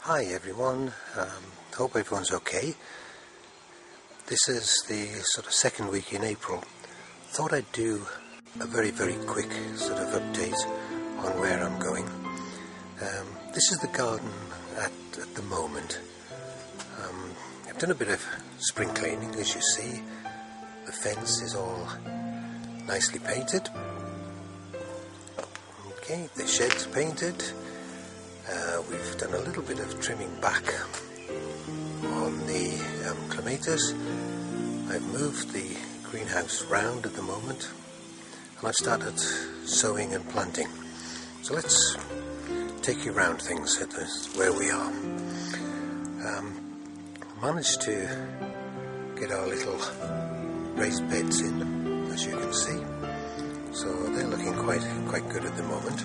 Hi everyone, hope everyone's okay. This is the sort of second week in April. Thought I'd do a very quick sort of update on where I'm going. This is the garden at the moment. I've done a bit of spring cleaning, as you see. The fence is all nicely painted. Okay, the shed's painted. We've done a little bit of trimming back on the clematis. I've moved the greenhouse round at the moment, and I've started sowing and planting. So let's take you around things at where we are. Managed to get our little raised beds in, as you can see. So they're looking quite good at the moment.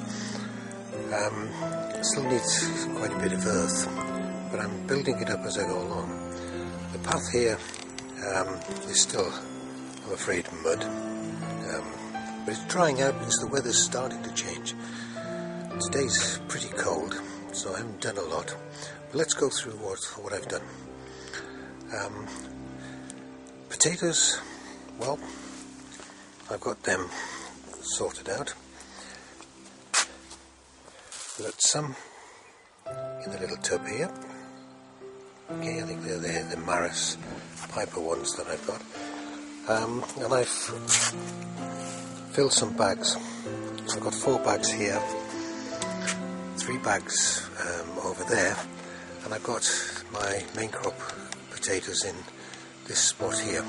Still needs quite a bit of earth, but I'm building it up as I go along. The path here is still, I'm afraid, mud, but it's drying out because the weather's starting to change. Today's pretty cold, so I haven't done a lot, but let's go through what I've done. Potatoes, well, I've got them sorted out. We've got some in the little tub here. Okay, I think they're the Maris Piper ones that I've got. And I've filled some bags. So I've got 4 bags here, 3 bags over there, and I've got my main crop potatoes in this spot here.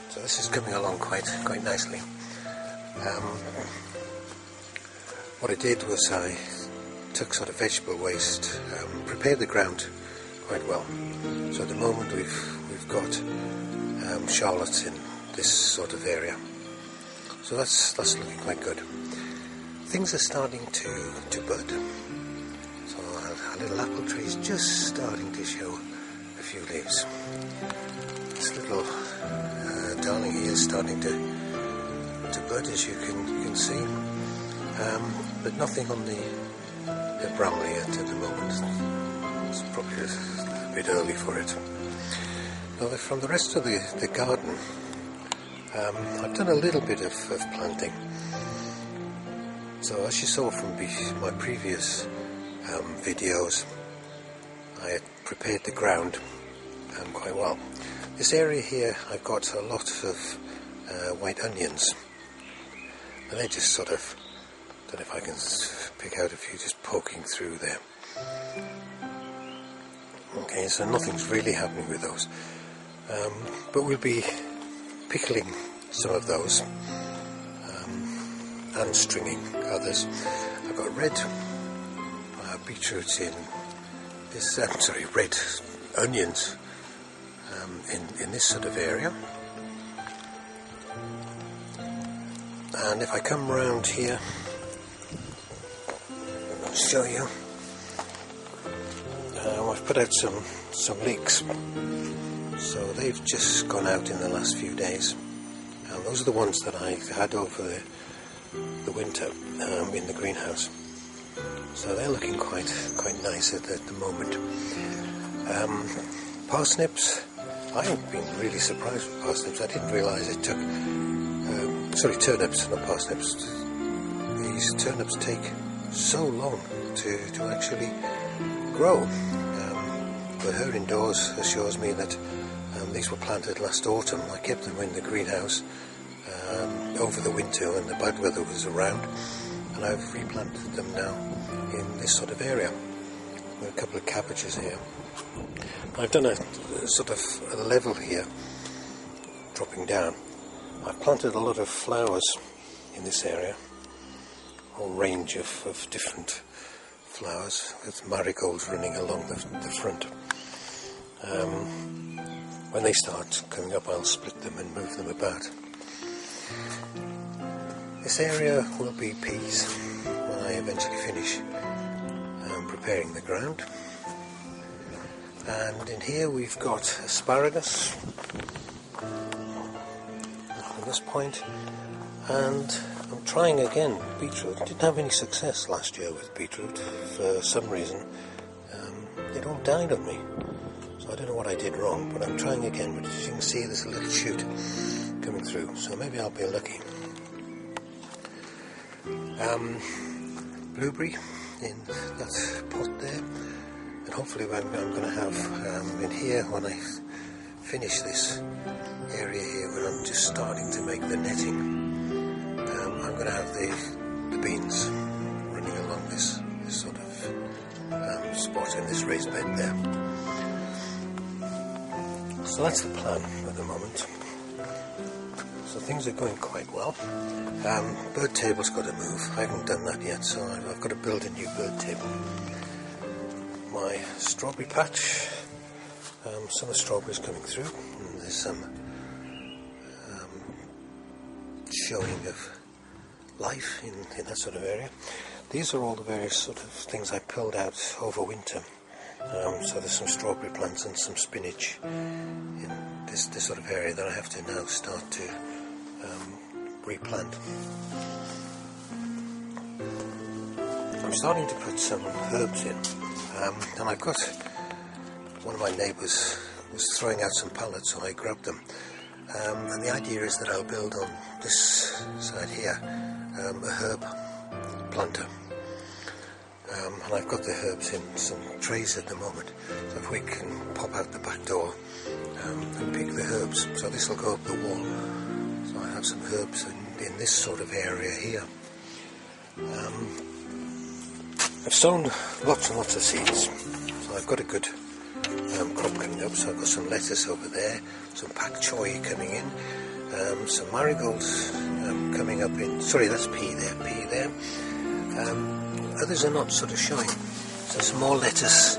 So this is coming along quite nicely. What I did was I took sort of vegetable waste, prepared the ground quite well. So at the moment we've got shallots in this sort of area. So that's looking quite good. Things are starting to bud. So our little apple tree is just starting to show a few leaves. This little darling here is starting to bud, as you can see. But nothing on the bramley at the moment. It's probably a little bit early for it. Now, from the rest of the garden, I've done a little bit of planting. So as you saw from my previous videos, I had prepared the ground quite well. This area here, I've got a lot of white onions, and they just sort of, I don't know if I can pick out a few just poking through there. Okay, so nothing's really happening with those, but we'll be pickling some of those and stringing others. I've got red beetroots in this, red onions in this sort of area. And if I come round here, I'll show you. I've put out some leeks, so they've just gone out in the last few days. Those are the ones that I had over the winter in the greenhouse. So they're looking quite nice at the moment. Parsnips, I've been really surprised with parsnips. I didn't realise it took. Turnips, not parsnips. These turnips take so long to actually grow. But her indoors assures me that these were planted last autumn. I kept them in the greenhouse over the winter when the bad weather was around, and I've replanted them now in this sort of area. There are a couple of cabbages here. I've done a sort of a level here, dropping down. I've planted a lot of flowers in this area, a whole range of different flowers, with marigolds running along the front. When they start coming up, I'll split them and move them about. This area will be peas when I eventually finish preparing the ground. And in here we've got asparagus from this point, and I'm trying again beetroot. Didn't have any success last year with beetroot for some reason. they don't die on me. So I don't know what I did wrong, but I'm trying again. But as you can see, there's a little shoot coming through, so maybe I'll be lucky. Blueberry in that pot there, and hopefully I'm going to have in here when I finish this area here, when I'm just starting to make the netting, I'm going to have the beans running along this sort of spot in this raised bed there. So that's the plan at the moment. So things are going quite well. Bird table's got to move. I haven't done that yet, so I've got to build a new bird table. My strawberry patch, summer strawberries coming through, and there's some showing of life in that sort of area. These are all the various sort of things I pulled out over winter. So there's some strawberry plants and some spinach in this sort of area that I have to now start to replant. I'm starting to put some herbs in, and I've got one of my neighbours was throwing out some pallets, so I grabbed them. And the idea is that I'll build on this side here a herb planter. And I've got the herbs in some trays at the moment, so if we can pop out the back door and pick the herbs, so this will go up the wall. So I have some herbs in this sort of area here. I've sown lots and lots of seeds, so I've got a good crop coming up. So I've got some lettuce over there, some pak choi coming in, some marigolds coming up in, sorry, that's pea there. Others are not sort of showing, so some more lettuce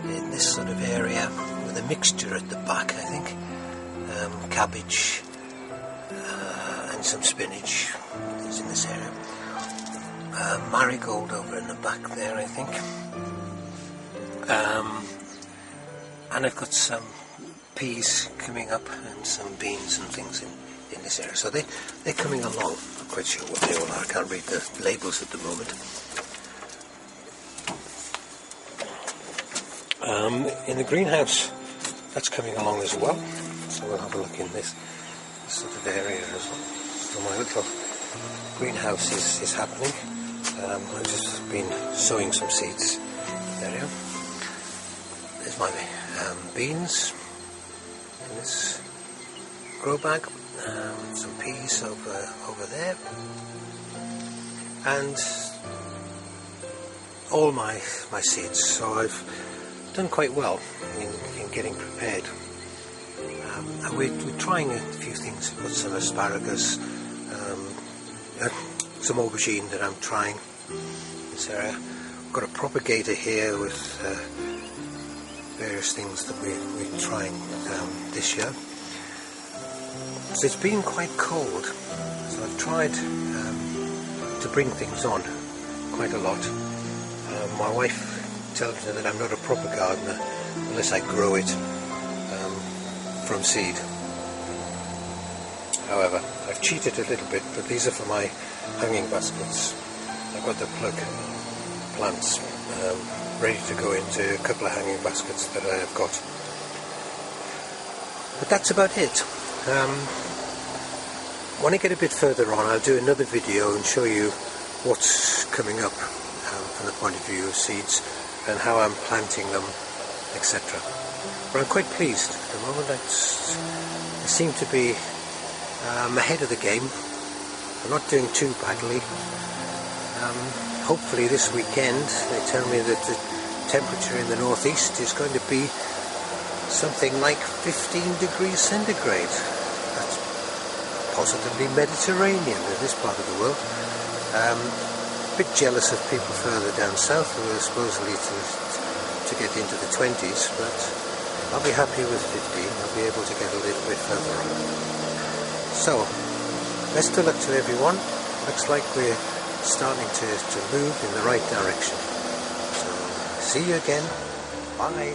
in this sort of area with a mixture at the back, I think, cabbage and some spinach is in this area, marigold over in the back there, I think, and I've got some peas coming up and some beans and things in this area, so they're coming along. I'm not quite sure what they all are, I can't read the labels at the moment. In the greenhouse, that's coming along as well, so we'll have a look in this sort of area as well. So my little greenhouse is happening. I've just been sowing some seeds. There you go. There's my beans in this grow bag, some peas over there, and all my seeds. So I've done quite well in getting prepared. And we're trying a few things. We've got some asparagus, some aubergine that I'm trying in this area. We've got a propagator here with various things that we're trying this year. So it's been quite cold, so I've tried to bring things on quite a lot. My wife tells me that I'm not a proper gardener unless I grow it from seed. However, I've cheated a little bit, but these are for my hanging baskets. I've got the plug plants ready to go into a couple of hanging baskets that I have got. But that's about it. When I get a bit further on, I'll do another video and show you what's coming up from the point of view of seeds and how I'm planting them, etc. But I'm quite pleased at the moment. I seem to be ahead of the game. I'm not doing too badly. Hopefully this weekend, they tell me that the temperature in the northeast is going to be something like 15 degrees centigrade. That's positively Mediterranean in this part of the world. A bit jealous of people further down south who are supposedly to get into the 20s, but I'll be happy with 15. I'll be able to get a little bit further on. So, best of luck to everyone. Looks like we're starting to move in the right direction. So, see you again. Bye.